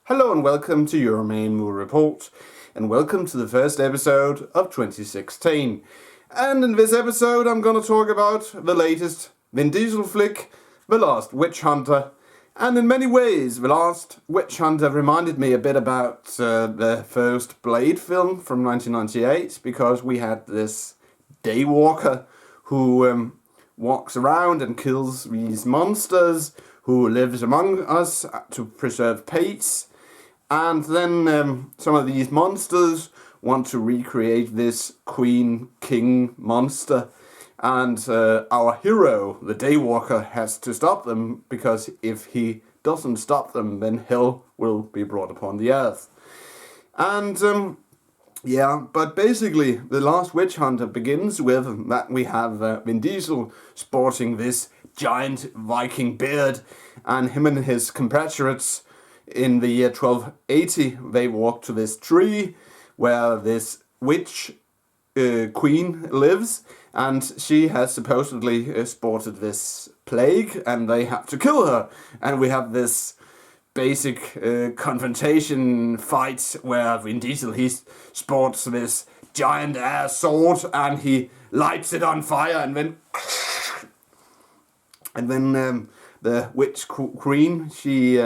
Hello and welcome to Euroman Movie Report, and welcome to the first episode of 2016. And in this episode I'm going to talk about the latest Vin Diesel flick, The Last Witch Hunter. And in many ways, The Last Witch Hunter reminded me a bit about the first Blade film from 1998, because we had this daywalker who walks around and kills these monsters, who lives among us to preserve peace. And then some of these monsters want to recreate this queen-king monster. And our hero, the Daywalker, has to stop them, because if he doesn't stop them, then hell will be brought upon the earth. And but basically, The Last Witch Hunter begins with that we have Vin Diesel sporting this giant Viking beard, and him and his compatriots in the year 1280, they walk to this tree where this witch queen lives, and she has supposedly sported this plague, and they have to kill her. And we have this basic confrontation fight where Vin Diesel, he sports this giant ass sword and he lights it on fire, and then the witch queen, she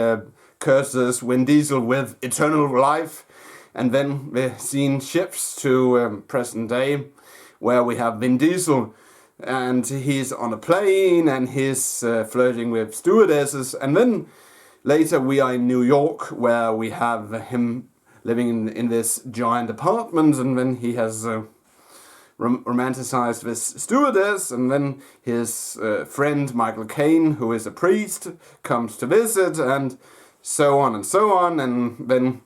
curses Vin Diesel with eternal life. And then the scene shifts to present day, where we have Vin Diesel, and he's on a plane and he's flirting with stewardesses. And then later we are in New York, where we have him living in this giant apartment, and then he has romanticized this stewardess, and then his friend Michael Caine, who is a priest, comes to visit, and so on and so on. And then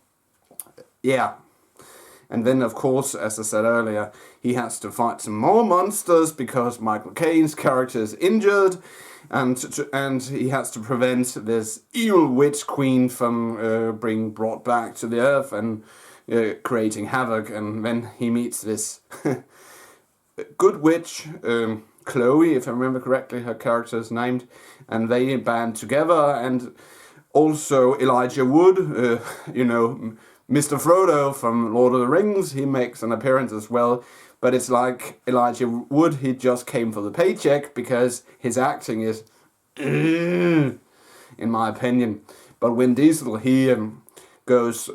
and then, of course, as I said earlier, he has to fight some more monsters because Michael Caine's character is injured, and he has to prevent this evil witch queen from being brought back to the earth and creating havoc. And then he meets this good witch, Chloe, if I remember correctly, her character is named, and they band together. And also Elijah Wood, Mr. Frodo from Lord of the Rings, he makes an appearance as well. But it's like Elijah Wood, he just came for the paycheck, because his acting is, in my opinion. But Vin Diesel, he goes,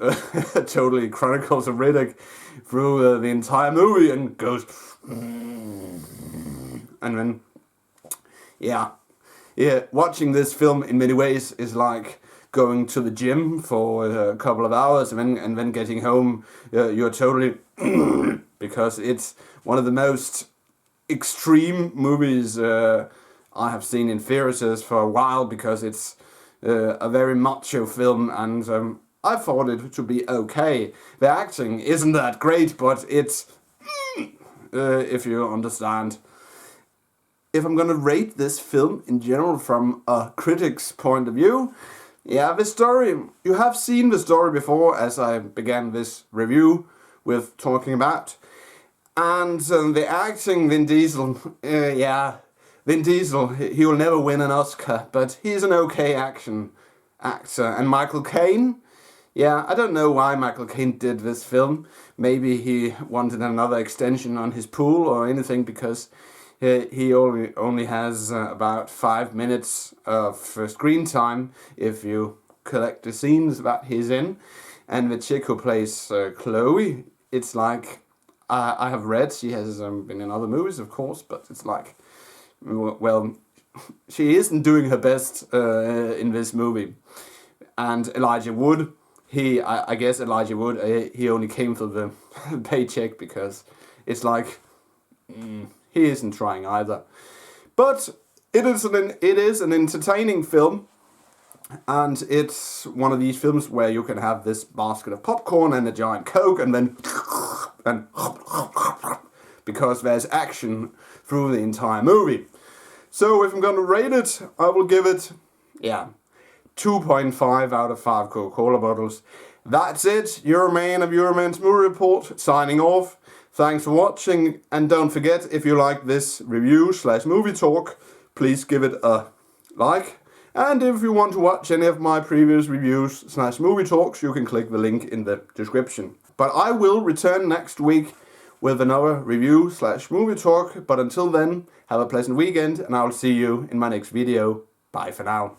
totally chronicles of Riddick through the entire movie, and goes, and then, watching this film in many ways is like going to the gym for a couple of hours, and then getting home, you're totally because it's one of the most extreme movies I have seen in theaters for a while, because it's a very macho film, and I thought it to be okay. The acting isn't that great, but it's if you understand. If I'm gonna rate this film in general from a critic's point of view, the story, you have seen the story before, as I began this review with talking about. And the acting, Vin Diesel, Vin Diesel, he will never win an Oscar, but he's an okay action actor. And Michael Caine, I don't know why Michael Caine did this film. Maybe he wanted another extension on his pool or anything, because he only has about 5 minutes of screen time if you collect the scenes that he's in. And the chick who plays Chloe, it's like, I have read, she has been in other movies, of course, but it's like, well, she isn't doing her best in this movie. And Elijah Wood, I guess Elijah Wood, he only came for the paycheck, because it's like, he isn't trying either. But it is an entertaining film, and it's one of these films where you can have this basket of popcorn and a giant Coke, and then because there's action through the entire movie. So if I'm going to rate it, I will give it 2.5 out of 5 Coca-Cola bottles. That's it. Euroman of Euroman's Movie Report, signing off. Thanks for watching, and don't forget, if you like this review /movie talk, please give it a like And if you want to watch any of my previous reviews / movie talks, you can click the link in the description. But I will return next week with another review / movie talk. But until then, have a pleasant weekend, and I'll see you in my next video. Bye for now.